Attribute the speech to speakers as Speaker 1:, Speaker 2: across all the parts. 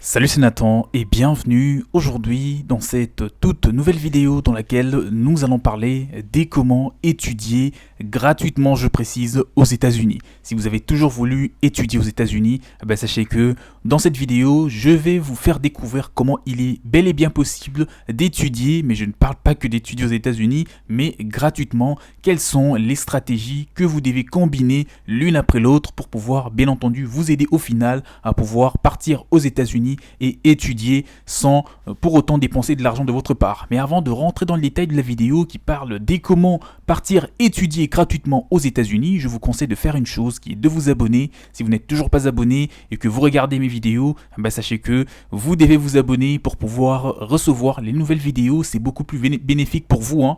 Speaker 1: Salut, c'est Nathan et bienvenue aujourd'hui dans cette toute nouvelle vidéo dans laquelle nous allons parler des comment étudier gratuitement, je précise, aux États-Unis. Si vous avez toujours voulu étudier aux États-Unis, sachez que dans cette vidéo, je vais vous faire découvrir comment il est bel et bien possible d'étudier, mais je ne parle pas que d'étudier aux États-Unis, mais gratuitement. Quelles sont les stratégies que vous devez combiner l'une après l'autre pour pouvoir, bien entendu, vous aider au final à pouvoir partir aux États-Unis et étudier sans pour autant dépenser de l'argent de votre part. Mais avant de rentrer dans le détail de la vidéo qui parle des comment partir étudier gratuitement aux États-Unis, je vous conseille de faire une chose qui est de vous abonner. Si vous n'êtes toujours pas abonné et que vous regardez mes vidéos, sachez que vous devez vous abonner pour pouvoir recevoir les nouvelles vidéos. C'est beaucoup plus bénéfique pour vous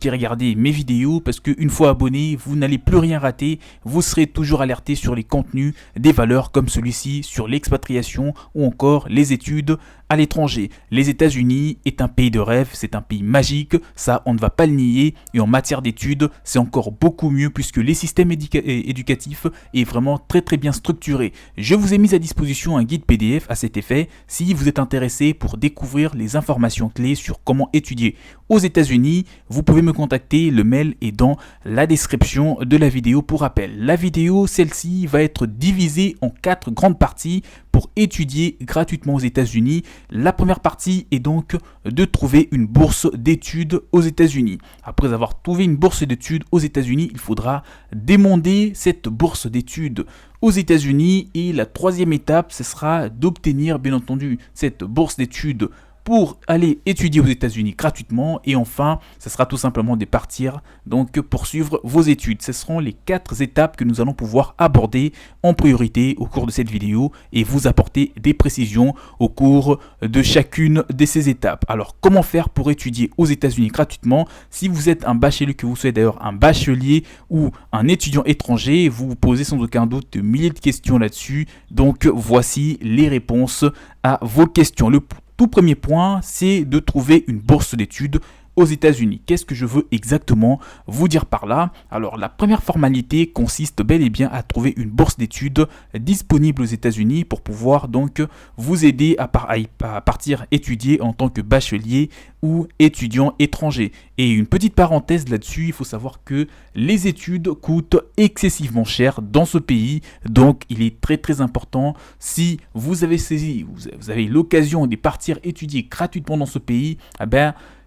Speaker 1: qui regardez mes vidéos, parce qu'une fois abonné, vous n'allez plus rien rater. Vous serez toujours alerté sur les contenus, des valeurs comme celui-ci, sur l'expatriation ou encore les études à l'étranger. Les États-Unis est un pays de rêve, c'est un pays magique, ça on ne va pas le nier, et en matière d'études, c'est encore beaucoup mieux puisque les systèmes éducatifs est vraiment très bien structuré. Je vous ai mis à disposition un guide PDF à cet effet si vous êtes intéressé pour découvrir les informations clés sur comment étudier aux États-Unis. Vous pouvez me contacter, le mail est dans la description de la vidéo. Pour rappel, la vidéo, celle-ci va être divisée en 4 grandes parties pour étudier gratuitement aux États-Unis. La première partie est donc de trouver une bourse d'études aux États-Unis. Après avoir trouvé une bourse d'études aux États-Unis, il faudra demander cette bourse d'études aux États-Unis, et la troisième étape, ce sera d'obtenir bien entendu cette bourse d'études pour aller étudier aux États-Unis gratuitement. Et enfin, ce sera tout simplement de partir donc poursuivre vos études. Ce seront les 4 étapes que nous allons pouvoir aborder en priorité au cours de cette vidéo et vous apporter des précisions au cours de chacune de ces étapes. Alors, comment faire pour étudier aux États-Unis gratuitement? Si vous êtes un bachelier, que vous soyez d'ailleurs un bachelier ou un étudiant étranger, vous vous posez sans aucun doute de milliers de questions là-dessus. Donc, voici les réponses à vos questions. Le tout premier point, c'est de trouver une bourse d'études aux États-Unis. Qu'est-ce que je veux exactement vous dire par là? Alors, la première formalité consiste bel et bien à trouver une bourse d'études disponible aux États-Unis pour pouvoir donc vous aider à partir étudier en tant que bachelier ou étudiant étranger. Et une petite parenthèse là-dessus, il faut savoir que les études coûtent excessivement cher dans ce pays, donc il est très important, si vous avez vous avez l'occasion de partir étudier gratuitement dans ce pays,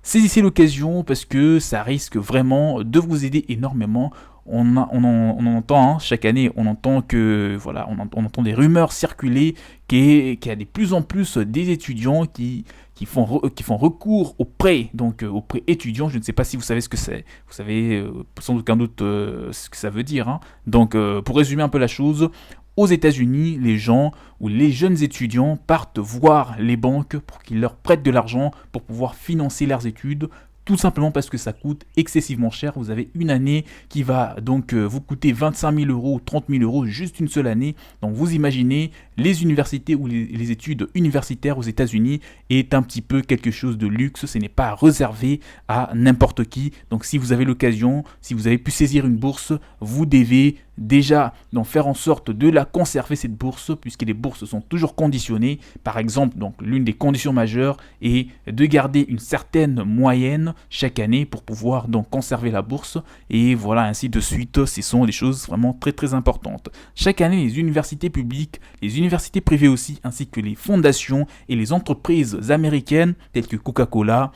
Speaker 1: saisissez l'occasion parce que ça risque vraiment de vous aider énormément. On en entend chaque année, on entend que on entend des rumeurs circuler qu'il y a de plus en plus des étudiants qui font recours au prêt, donc au prêt étudiant. Je ne sais pas si vous savez ce que c'est. Vous savez sans aucun doute ce que ça veut dire. Donc pour résumer un peu la chose, aux États-Unis, les gens ou les jeunes étudiants partent voir les banques pour qu'ils leur prêtent de l'argent pour pouvoir financer leurs études, tout simplement parce que ça coûte excessivement cher. Vous avez une année qui va donc vous coûter 25 000 euros ou 30 000 euros juste une seule année. Donc vous imaginez, les universités ou les études universitaires aux États-Unis est un petit peu quelque chose de luxe. Ce n'est pas réservé à n'importe qui. Donc si vous avez l'occasion, si vous avez pu saisir une bourse, vous devez déjà d'en faire en sorte de la conserver, cette bourse, puisque les bourses sont toujours conditionnées. Par exemple, donc l'une des conditions majeures est de garder une certaine moyenne chaque année pour pouvoir donc conserver la bourse, et voilà, ainsi de suite. Ce sont des choses vraiment très importantes. Chaque année, les universités publiques, les universités privées aussi, ainsi que les fondations et les entreprises américaines telles que Coca-Cola,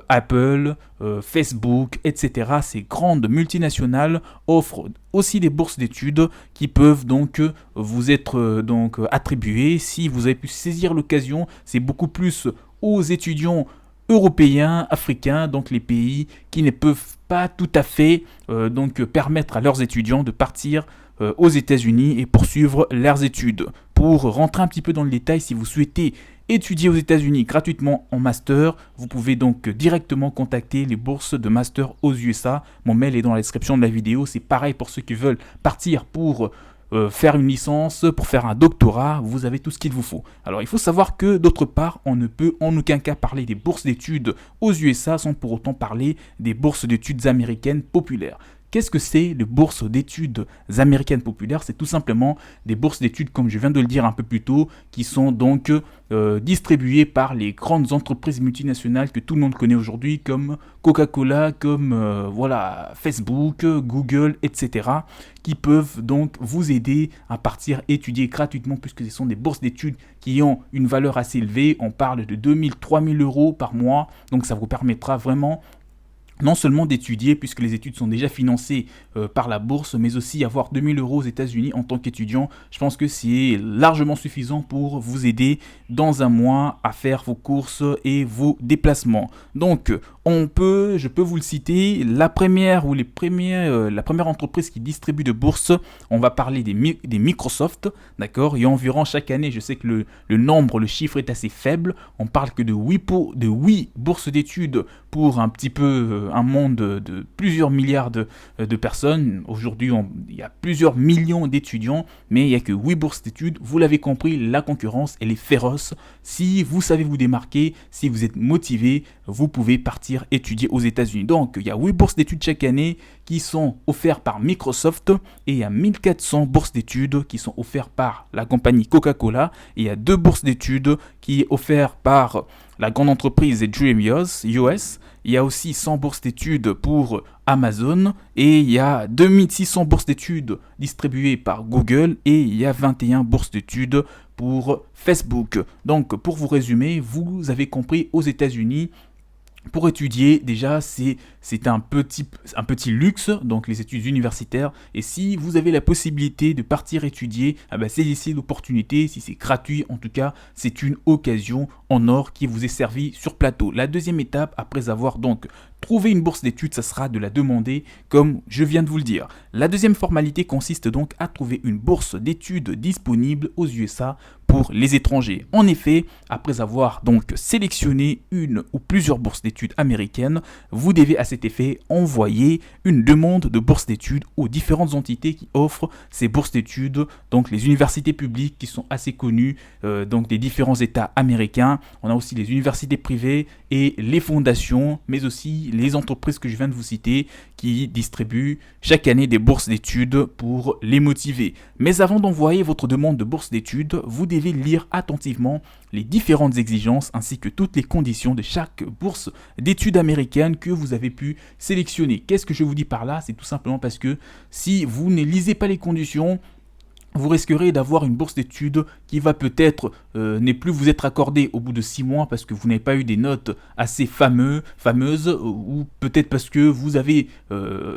Speaker 1: Apple, Facebook, etc., ces grandes multinationales offrent aussi des bourses d'études qui peuvent donc vous être attribuées. Si vous avez pu saisir l'occasion, c'est beaucoup plus aux étudiants européens, africains, donc les pays qui ne peuvent pas tout à fait permettre à leurs étudiants de partir aux États-Unis et poursuivre leurs études. Pour rentrer un petit peu dans le détail, si vous souhaitez étudier aux États-Unis gratuitement en master, vous pouvez donc directement contacter les bourses de master aux USA. Mon mail est dans la description de la vidéo. C'est pareil pour ceux qui veulent partir pour faire une licence, pour faire un doctorat. Vous avez tout ce qu'il vous faut. Alors il faut savoir que d'autre part, on ne peut en aucun cas parler des bourses d'études aux USA sans pour autant parler des bourses d'études américaines populaires. qu'est-ce que c'est les bourses d'études américaines populaires? C'est tout simplement des bourses d'études, comme je viens de le dire un peu plus tôt, qui sont donc distribuées par les grandes entreprises multinationales que tout le monde connaît aujourd'hui, comme Coca-Cola, comme voilà, Facebook, Google, etc., qui peuvent donc vous aider à partir étudier gratuitement, puisque ce sont des bourses d'études qui ont une valeur assez élevée. On parle de 2000, 3000 euros par mois, donc ça vous permettra vraiment non seulement d'étudier, puisque les études sont déjà financées par la bourse, mais aussi avoir 2000 euros aux États-Unis en tant qu'étudiant. Je pense que c'est largement suffisant pour vous aider dans un mois à faire vos courses et vos déplacements. Donc, je peux vous le citer, la première entreprise qui distribue de bourses, on va parler des Microsoft, d'accord. Il y a environ chaque année, je sais que le chiffre est assez faible, on parle que de 8 bourses d'études pour un petit peu un monde de plusieurs milliards de personnes. Aujourd'hui, il y a plusieurs millions d'étudiants, mais il n'y a que 8 bourses d'études. Vous l'avez compris, la concurrence, elle est féroce. Si vous savez vous démarquer, si vous êtes motivé, vous pouvez partir étudier aux États-Unis. Donc, il y a 8 bourses d'études chaque année qui sont offertes par Microsoft et il y a 1400 bourses d'études qui sont offertes par la compagnie Coca-Cola et il y a 2 bourses d'études qui sont offertes par la grande entreprise Dreamers US. Il y a aussi 100 bourses d'études pour Amazon et il y a 2600 bourses d'études distribuées par Google et il y a 21 bourses d'études pour Facebook. Donc, pour vous résumer, vous avez compris, aux États-Unis, pour étudier, déjà, c'est un petit luxe, donc les études universitaires. Et si vous avez la possibilité de partir étudier, saisissez l'opportunité. Si c'est gratuit, en tout cas, c'est une occasion en or qui vous est servie sur plateau. La deuxième étape, après avoir donc trouvé une bourse d'études, ça sera de la demander, comme je viens de vous le dire. La deuxième formalité consiste donc à trouver une bourse d'études disponible aux USA pour les étrangers. En effet, après avoir donc sélectionné une ou plusieurs bourses d'études américaines, vous devez à cet effet envoyer une demande de bourse d'études aux différentes entités qui offrent ces bourses d'études, donc les universités publiques qui sont assez connues donc des différents États américains. On a aussi les universités privées et les fondations, mais aussi les entreprises que je viens de vous citer qui distribuent chaque année des bourses d'études pour les motiver. Mais avant d'envoyer votre demande de bourse d'études, vous devez lire attentivement les différentes exigences ainsi que toutes les conditions de chaque bourse d'études américaine que vous avez pu sélectionner. Qu'est-ce que je vous dis par là? C'est tout simplement parce que si vous ne lisez pas les conditions, vous risquerez d'avoir une bourse d'études qui va peut-être ne plus vous être accordée au bout de 6 mois parce que vous n'avez pas eu des notes assez fameuses ou peut-être parce que vous avez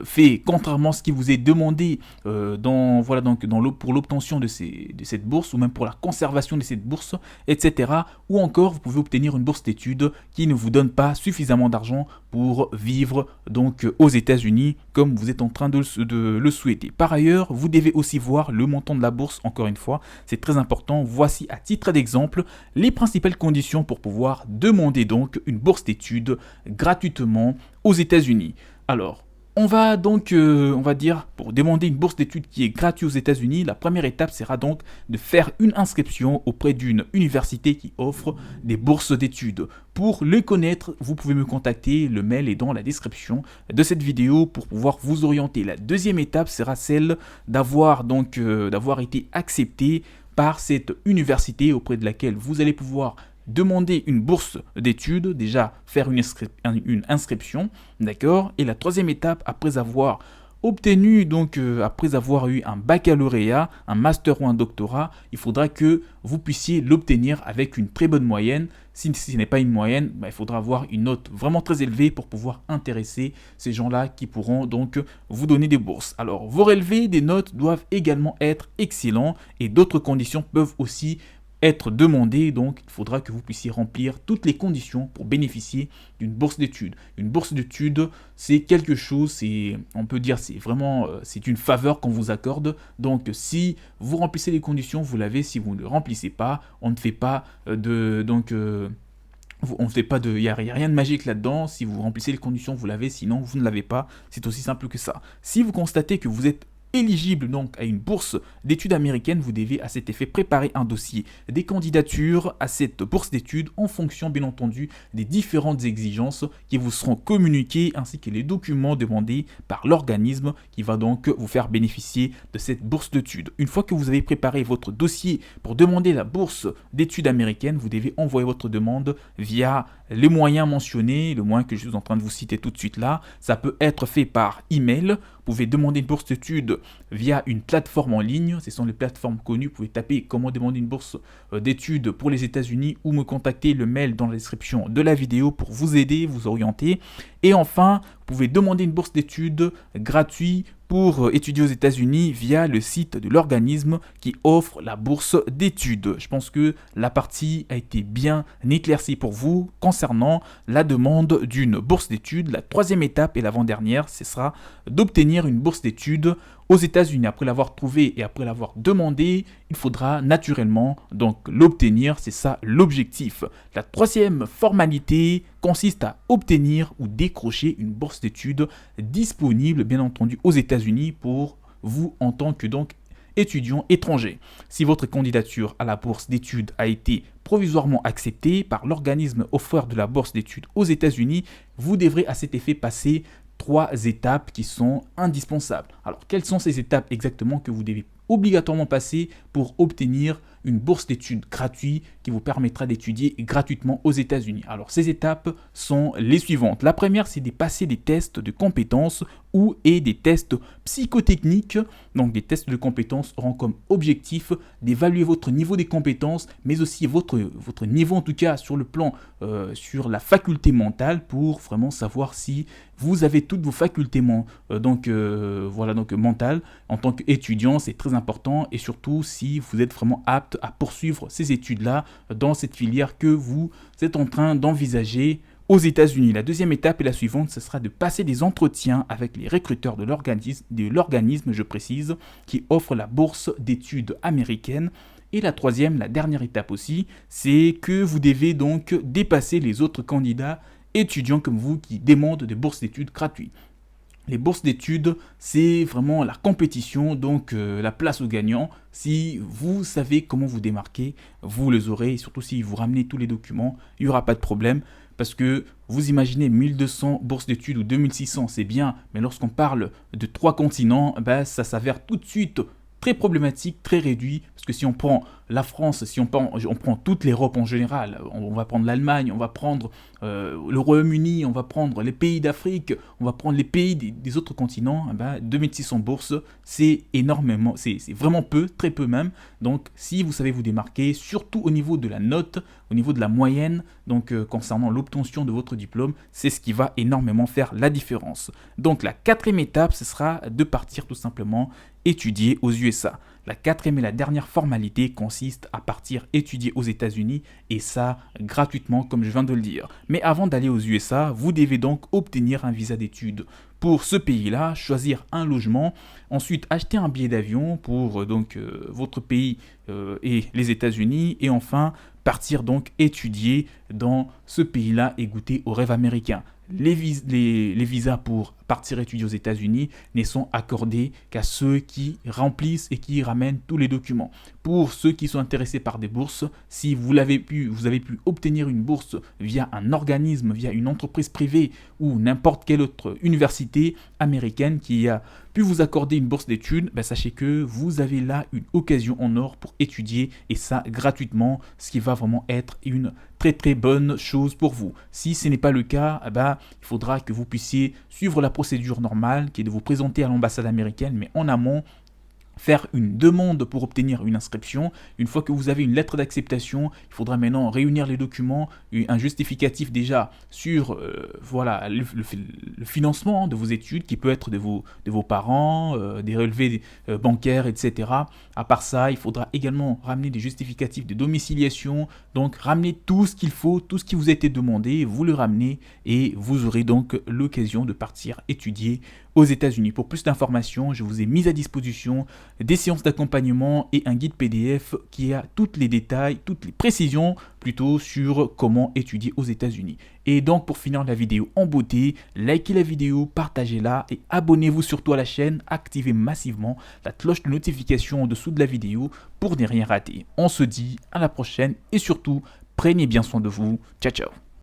Speaker 1: fait contrairement à ce qui vous est demandé pour l'obtention de cette bourse ou même pour la conservation de cette bourse, etc. Ou encore, vous pouvez obtenir une bourse d'études qui ne vous donne pas suffisamment d'argent pour vivre donc aux États-Unis comme vous êtes en train de le souhaiter. Par ailleurs, vous devez aussi voir le montant de la bourse, encore une fois, c'est très important. Voici à titre d'exemple les principales conditions pour pouvoir demander donc une bourse d'études gratuitement aux États-Unis. Alors, on va donc, pour demander une bourse d'études qui est gratuite aux États-Unis, la première étape sera donc de faire une inscription auprès d'une université qui offre des bourses d'études. Pour le connaître, vous pouvez me contacter, le mail est dans la description de cette vidéo pour pouvoir vous orienter. La deuxième étape sera celle d'avoir été accepté par cette université auprès de laquelle vous allez pouvoir demander une bourse d'études, déjà faire une inscription, d'accord. Et la troisième étape, après avoir eu un baccalauréat, un master ou un doctorat, il faudra que vous puissiez l'obtenir avec une très bonne moyenne. Si ce n'est pas une moyenne, il faudra avoir une note vraiment très élevée pour pouvoir intéresser ces gens-là qui pourront donc vous donner des bourses. Alors, vos relevés des notes doivent également être excellents et d'autres conditions peuvent aussi être demandé, donc il faudra que vous puissiez remplir toutes les conditions pour bénéficier d'une bourse d'études. Une bourse d'études, c'est quelque chose, c'est une faveur qu'on vous accorde. Donc si vous remplissez les conditions, vous l'avez. Si vous ne le remplissez pas, on ne fait pas il n'y a rien de magique là-dedans. Si vous remplissez les conditions, vous l'avez, sinon vous ne l'avez pas. C'est aussi simple que ça. Si vous constatez que vous êtes éligible donc à une bourse d'études américaine, vous devez à cet effet préparer un dossier des candidatures à cette bourse d'études en fonction bien entendu des différentes exigences qui vous seront communiquées ainsi que les documents demandés par l'organisme qui va donc vous faire bénéficier de cette bourse d'études. Une fois que vous avez préparé votre dossier pour demander la bourse d'études américaine, vous devez envoyer votre demande via les moyens mentionnés, le moyen que je suis en train de vous citer tout de suite là. Ça peut être fait par email. Vous pouvez demander une bourse d'études via une plateforme en ligne. Ce sont les plateformes connues. Vous pouvez taper comment demander une bourse d'études pour les États-Unis ou me contacter, le mail dans la description de la vidéo pour vous aider, vous orienter. Et enfin, vous pouvez demander une bourse d'études gratuite pour étudier aux États-Unis via le site de l'organisme qui offre la bourse d'études. Je pense que la partie a été bien éclaircie pour vous concernant la demande d'une bourse d'études. La troisième étape et l'avant-dernière, ce sera d'obtenir une bourse d'études aux États-Unis. Après l'avoir trouvé et après l'avoir demandé, il faudra naturellement donc l'obtenir. C'est ça l'objectif. La troisième formalité consiste à obtenir ou décrocher une bourse d'études disponible bien entendu aux États-Unis pour vous en tant que donc étudiant étranger. Si votre candidature à la bourse d'études a été provisoirement acceptée par l'organisme offreur de la bourse d'études aux États-Unis, vous devrez à cet effet passer 3 étapes qui sont indispensables. Alors, quelles sont ces étapes exactement que vous devez obligatoirement passer pour obtenir une bourse d'études gratuite qui vous permettra d'étudier gratuitement aux États-Unis? Alors, ces étapes sont les suivantes. La première, c'est de passer des tests de compétences et des tests psychotechniques. Donc, des tests de compétences auront comme objectif d'évaluer votre niveau des compétences, mais aussi votre niveau en tout cas sur le plan, sur la faculté mentale pour vraiment savoir si vous avez toutes vos facultés mentales en tant qu'étudiant. C'est très important et surtout si vous êtes vraiment apte à poursuivre ces études-là dans cette filière que vous êtes en train d'envisager aux États-Unis. La deuxième étape et la suivante, ce sera de passer des entretiens avec les recruteurs de l'organisme, je précise, qui offre la bourse d'études américaine. Et la troisième, la dernière étape aussi, c'est que vous devez donc dépasser les autres candidats étudiants comme vous qui demandent des bourses d'études gratuites. Les bourses d'études, c'est vraiment la compétition, donc la place aux gagnants. Si vous savez comment vous démarquer, vous les aurez. Et surtout si vous ramenez tous les documents, il n'y aura pas de problème. Parce que vous imaginez 1200 bourses d'études ou 2600, c'est bien. Mais lorsqu'on parle de 3 continents, ça s'avère tout de suite très problématique, très réduit. Parce que si on prend la France, si on prend toute l'Europe en général, on va prendre l'Allemagne, on va prendre le Royaume-Uni, on va prendre les pays d'Afrique, on va prendre les pays des autres continents, 2600 bourses, c'est énormément, c'est vraiment peu, très peu même. Donc si vous savez vous démarquer, surtout au niveau de la note, au niveau de la moyenne, donc concernant l'obtention de votre diplôme, c'est ce qui va énormément faire la différence. Donc la quatrième étape, ce sera de partir tout simplement étudier aux USA. La quatrième et la dernière formalité consiste à partir étudier aux États-Unis et ça gratuitement comme je viens de le dire. Mais avant d'aller aux USA, vous devez donc obtenir un visa d'études pour ce pays-là, choisir un logement, ensuite acheter un billet d'avion pour votre pays et les États-Unis et enfin partir donc étudier dans ce pays-là et goûter au rêve américain. Les visas pour partir étudier aux États-Unis ne sont accordés qu'à ceux qui remplissent et qui ramènent tous les documents. Pour ceux qui sont intéressés par des bourses, si vous avez pu obtenir une bourse via un organisme, via une entreprise privée ou n'importe quelle autre université américaine qui a pu vous accorder une bourse d'études, sachez que vous avez là une occasion en or pour étudier et ça gratuitement, ce qui va vraiment être une très très bonne chose pour vous. Si ce n'est pas le cas, il faudra que vous puissiez suivre la procédure normale qui est de vous présenter à l'ambassade américaine, mais en amont, faire une demande pour obtenir une inscription. Une fois que vous avez une lettre d'acceptation, il faudra maintenant réunir les documents, un justificatif déjà sur le financement de vos études qui peut être de vos parents, des relevés bancaires, etc. À part ça, il faudra également ramener des justificatifs de domiciliation, donc ramener tout ce qu'il faut, tout ce qui vous a été demandé, vous le ramenez et vous aurez donc l'occasion de partir étudier aux États-Unis. Pour plus d'informations, je vous ai mis à disposition des séances d'accompagnement et un guide PDF qui a tous les détails, toutes les précisions plutôt sur comment étudier aux États-Unis. Et donc pour finir la vidéo en beauté, likez la vidéo, partagez-la et abonnez-vous surtout à la chaîne, activez massivement la cloche de notification en dessous de la vidéo pour ne rien rater. On se dit à la prochaine et surtout, prenez bien soin de vous. Ciao ciao.